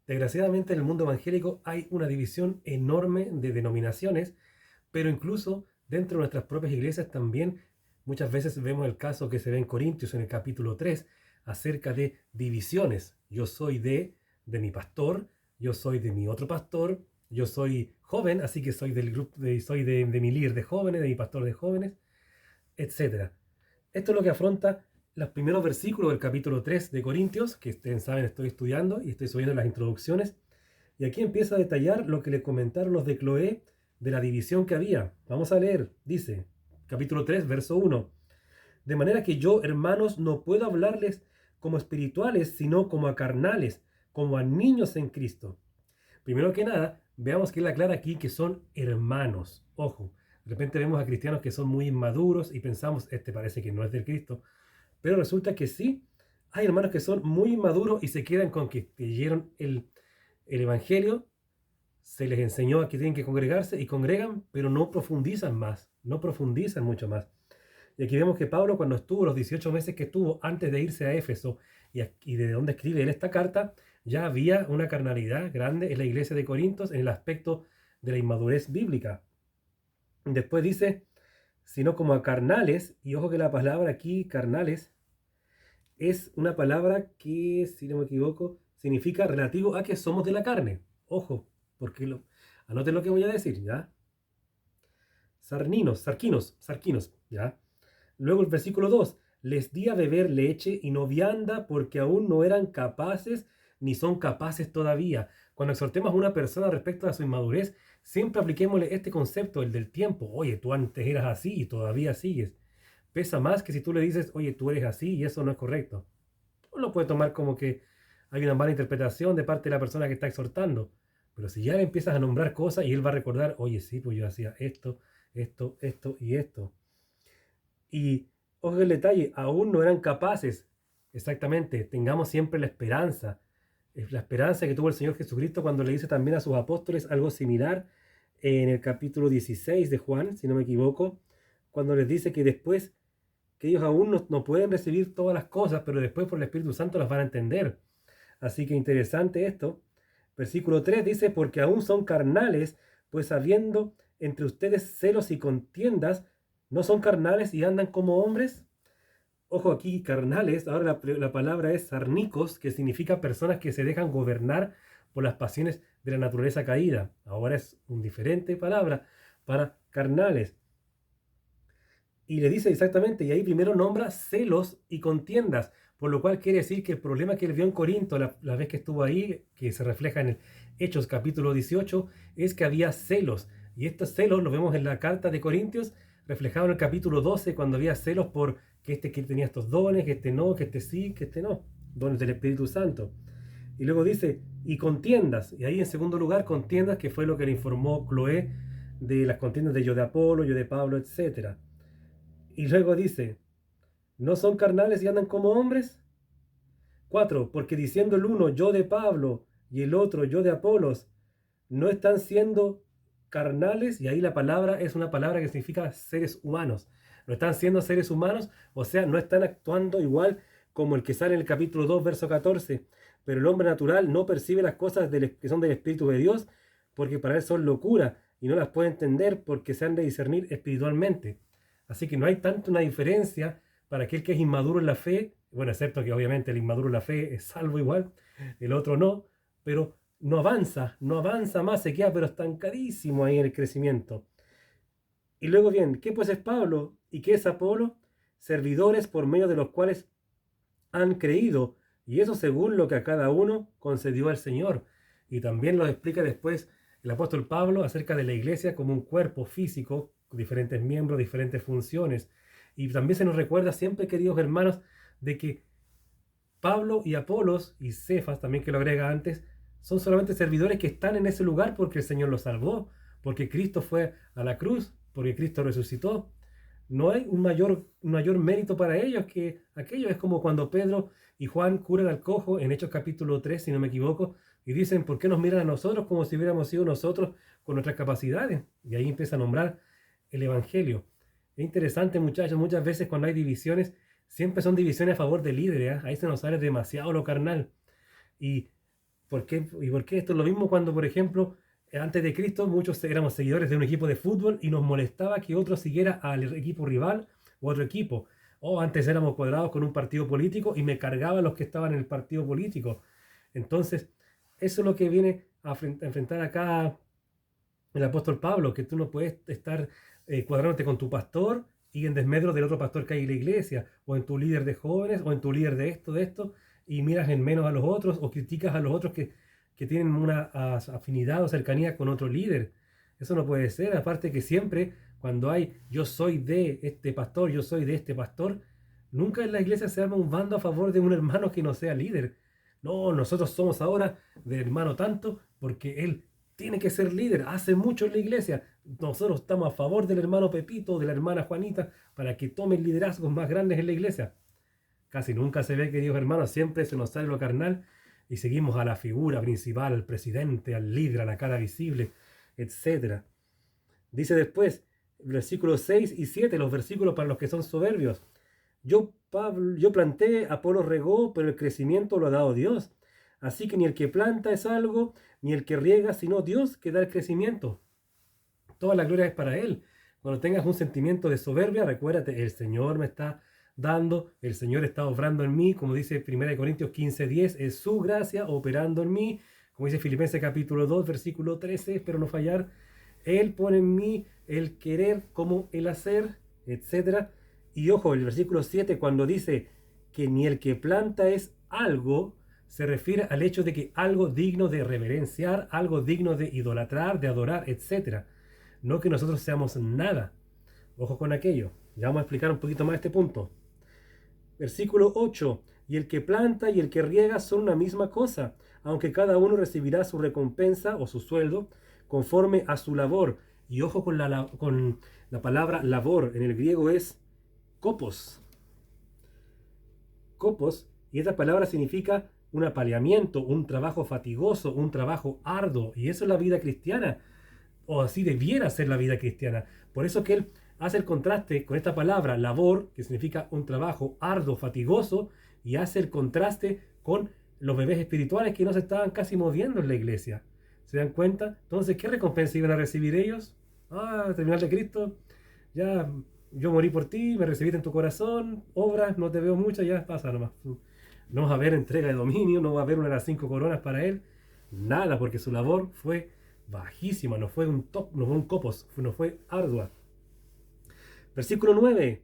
Desgraciadamente en el mundo evangélico hay una división enorme de denominaciones, pero incluso dentro de nuestras propias iglesias también muchas veces vemos el caso que se ve en Corintios en el capítulo 3 acerca de divisiones. Yo soy de mi pastor, yo soy de mi otro pastor, yo soy joven, así que soy del grupo, soy de mi líder de jóvenes, de mi pastor de jóvenes, etcétera. Esto es lo que afronta los primeros versículos del capítulo 3 de Corintios, que ustedes saben estoy estudiando y estoy subiendo las introducciones. Y aquí empieza a detallar lo que le comentaron los de Cloé de la división que había. Vamos a leer, dice, capítulo 3, verso 1. De manera que yo, hermanos, no puedo hablarles como espirituales, sino como a carnales, como a niños en Cristo. Primero que nada, veamos que él aclara aquí que son hermanos. Ojo, de repente vemos a cristianos que son muy inmaduros y pensamos, este parece que no es del Cristo. Pero resulta que sí, hay hermanos que son muy inmaduros y se quedan con que leyeron el Evangelio, se les enseñó a que tienen que congregarse y congregan, pero no profundizan más, no profundizan mucho más. Y aquí vemos que Pablo, cuando estuvo los 18 meses que estuvo antes de irse a Éfeso y de donde escribe él esta carta, ya había una carnalidad grande en la iglesia de Corintios en el aspecto de la inmadurez bíblica. Después dice, sino como a carnales, y ojo que la palabra aquí, carnales, es una palabra que, si no me equivoco, significa relativo a que somos de la carne. Ojo, porque anoten lo que voy a decir, ¿ya? Sarquinos, ¿ya? Luego el versículo 2, les di a beber leche y no vianda porque aún no eran capaces ni son capaces todavía. Cuando exhortemos a una persona respecto a su inmadurez, siempre apliquémosle este concepto, el del tiempo. Oye, tú antes eras así y todavía sigues. Pesa más que si tú le dices, oye, tú eres así y eso no es correcto. Uno lo puede tomar como que hay una mala interpretación de parte de la persona que está exhortando. Pero si ya le empiezas a nombrar cosas y él va a recordar, oye, sí, pues yo hacía esto y esto. Y ojo el detalle, aún no eran capaces. Exactamente, tengamos siempre la esperanza. Es la esperanza que tuvo el Señor Jesucristo cuando le dice también a sus apóstoles algo similar en el capítulo 16 de Juan, si no me equivoco, cuando les dice que después, que ellos aún no pueden recibir todas las cosas, pero después por el Espíritu Santo las van a entender. Así que interesante esto. Versículo 3 dice, porque aún son carnales, pues habiendo entre ustedes celos y contiendas, ¿no son carnales y andan como hombres? Ojo aquí, carnales, ahora la palabra es sarnicos, que significa personas que se dejan gobernar por las pasiones de la naturaleza caída. Ahora es una diferente palabra para carnales. Y le dice exactamente, y ahí primero nombra celos y contiendas, por lo cual quiere decir que el problema que él vio en Corinto la vez que estuvo ahí, que se refleja en el Hechos capítulo 18, es que había celos. Y estos celos los vemos en la carta de Corintios, reflejado en el capítulo 12, cuando había celos por que tenía estos dones, que este no, que este sí, que este no, dones del Espíritu Santo. Y luego dice, y contiendas, y ahí en segundo lugar, contiendas, que fue lo que le informó Cloé de las contiendas de yo de Apolo, yo de Pablo, etcétera. Y luego dice, ¿no son carnales y andan como hombres? 4. Porque diciendo el uno yo de Pablo y el otro yo de Apolos, no están siendo carnales, y ahí la palabra es una palabra que significa seres humanos. No están siendo seres humanos, o sea, no están actuando igual como el que sale en el capítulo 2, verso 14. Pero el hombre natural no percibe las cosas que son del Espíritu de Dios, porque para él son locura, y no las puede entender porque se han de discernir espiritualmente. Así que no hay tanto una diferencia para aquel que es inmaduro en la fe, bueno, excepto que obviamente el inmaduro en la fe es salvo igual, el otro no, pero no avanza más, se queda pero estancadísimo ahí en el crecimiento. Y luego bien, ¿qué pues es Pablo y qué es Apolo? Servidores por medio de los cuales han creído, y eso según lo que a cada uno concedió el Señor. Y también lo explica después el apóstol Pablo acerca de la iglesia como un cuerpo físico, con diferentes miembros, diferentes funciones. Y también se nos recuerda siempre, queridos hermanos, de que Pablo y Apolos y Cefas, también que lo agrega antes, son solamente servidores que están en ese lugar porque el Señor los salvó, porque Cristo fue a la cruz, porque Cristo resucitó. No hay un mayor mérito para ellos que aquello. Es como cuando Pedro y Juan curan al cojo en Hechos capítulo 3, si no me equivoco, y dicen, ¿por qué nos miran a nosotros como si hubiéramos sido nosotros con nuestras capacidades? Y ahí empieza a nombrar el Evangelio. Es interesante, muchachos, muchas veces cuando hay divisiones, siempre son divisiones a favor del líder, ¿eh? Ahí se nos sale demasiado lo carnal. Y ¿Por qué? ¿Y por qué esto es lo mismo cuando, por ejemplo, antes de Cristo muchos éramos seguidores de un equipo de fútbol y nos molestaba que otro siguiera al equipo rival o otro equipo? O antes éramos cuadrados con un partido político y me cargaba a los que estaban en el partido político. Entonces, eso es lo que viene a enfrentar acá el apóstol Pablo, que tú no puedes estar cuadrándote con tu pastor y en desmedro del otro pastor que hay en la iglesia, o en tu líder de jóvenes, o en tu líder de esto, y miras en menos a los otros, o criticas a los otros que tienen una afinidad o cercanía con otro líder. Eso no puede ser, aparte que siempre cuando hay yo soy de este pastor, yo soy de este pastor, nunca en la iglesia se arma un bando a favor de un hermano que no sea líder. No, nosotros somos ahora del hermano tanto porque él tiene que ser líder, hace mucho en la iglesia. Nosotros estamos a favor del hermano Pepito, de la hermana Juanita, para que tomen liderazgos más grandes en la iglesia. Casi nunca se ve, queridos hermanos, siempre se nos sale lo carnal y seguimos a la figura principal, al presidente, al líder, a la cara visible, etc. Dice después, versículos 6 y 7, los versículos para los que son soberbios. Yo planté, Apolo regó, pero el crecimiento lo ha dado Dios. Así que ni el que planta es algo, ni el que riega, sino Dios que da el crecimiento. Toda la gloria es para Él. Cuando tengas un sentimiento de soberbia, recuérdate, el Señor me está dando, el Señor está obrando en mí, como dice 1 Corintios 15:10, es su gracia operando en mí, como dice Filipenses capítulo 2, versículo 13, espero no fallar, Él pone en mí el querer como el hacer, etc. Y ojo, el versículo 7, cuando dice que ni el que planta es algo, se refiere al hecho de que algo digno de reverenciar, algo digno de idolatrar, de adorar, etc. No que nosotros seamos nada. Ojo con aquello. Ya vamos a explicar un poquito más este punto. Versículo 8. Y el que planta y el que riega son una misma cosa, aunque cada uno recibirá su recompensa o su sueldo conforme a su labor. Y ojo con la palabra labor. En el griego es kopos. Kopos. Y esta palabra significa un apaleamiento, un trabajo fatigoso, un trabajo arduo. Y eso es la vida cristiana. O así debiera ser la vida cristiana. Por eso que él hace el contraste con esta palabra labor, que significa un trabajo arduo, fatigoso, y hace el contraste con los bebés espirituales que no se estaban casi moviendo en la iglesia. ¿Se dan cuenta? Entonces, ¿qué recompensa iban a recibir ellos? Terminal de Cristo, ya yo morí por ti, me recibiste en tu corazón, obras, no te veo mucho, ya pasa nomás. No va a haber entrega de dominio, no va a haber una de las 5 coronas para él, nada, porque su labor fue bajísima, no fue un top, no fue un copos, no fue ardua. Versículo 9.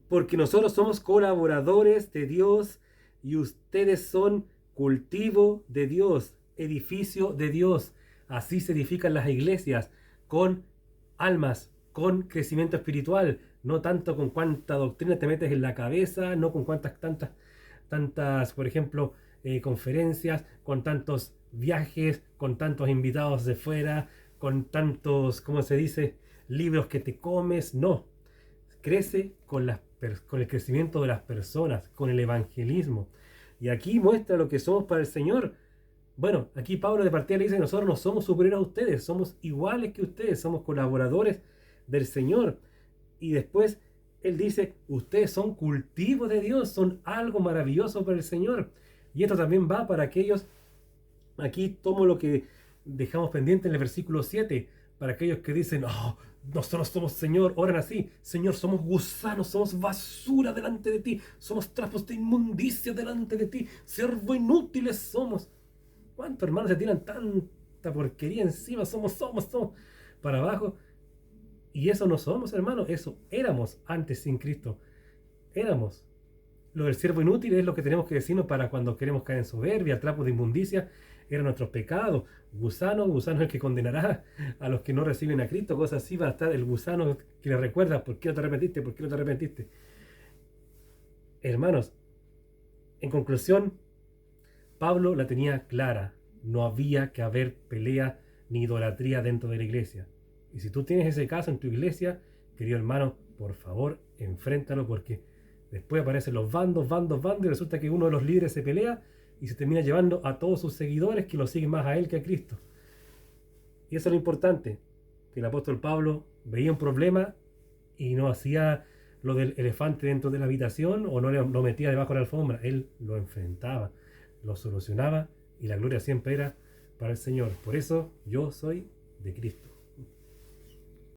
Porque nosotros somos colaboradores de Dios y ustedes son cultivo de Dios, edificio de Dios. Así se edifican las iglesias, con almas, con crecimiento espiritual, no tanto con cuánta doctrina te metes en la cabeza, no con tantas, por ejemplo, conferencias, con tantos viajes, con tantos invitados de fuera, con tantos, ¿cómo se dice?, libros que te comes. No, crece con el crecimiento de las personas, con el evangelismo. Y aquí muestra lo que somos para el Señor. Bueno, aquí Pablo de partida le dice: nosotros no somos superiores a ustedes, somos iguales que ustedes, somos colaboradores del Señor. Y después él dice: ustedes son cultivos de Dios, son algo maravilloso para el Señor. Y esto también va para aquellos, aquí tomo lo que dejamos pendiente en el versículo 7, para aquellos que dicen: nosotros somos, Señor, oran así: Señor, somos gusanos, somos basura delante de ti, somos trapos de inmundicia delante de ti, siervo inútiles somos. ¿Cuántos hermanos se tiran tanta porquería encima? Somos para abajo. Y eso no somos, hermanos, eso éramos antes sin Cristo. Éramos. Lo del siervo inútil es lo que tenemos que decirnos para cuando queremos caer en soberbia, trapo de inmundicia, eran nuestros pecados. Gusano es el que condenará a los que no reciben a Cristo, cosas así. Va a estar el gusano que le recuerda: ¿por qué no te arrepentiste? ¿Por qué no te arrepentiste? Hermanos, en conclusión, Pablo la tenía clara: no había que haber pelea ni idolatría dentro de la iglesia. Y si tú tienes ese caso en tu iglesia, querido hermano, por favor, enfréntalo, porque después aparecen los bandos, y resulta que uno de los líderes se pelea y se termina llevando a todos sus seguidores que lo siguen más a él que a Cristo. Y eso es lo importante, que el apóstol Pablo veía un problema y no hacía lo del elefante dentro de la habitación o no lo metía debajo de la alfombra. Él lo enfrentaba, lo solucionaba y la gloria siempre era para el Señor. Por eso yo soy de Cristo.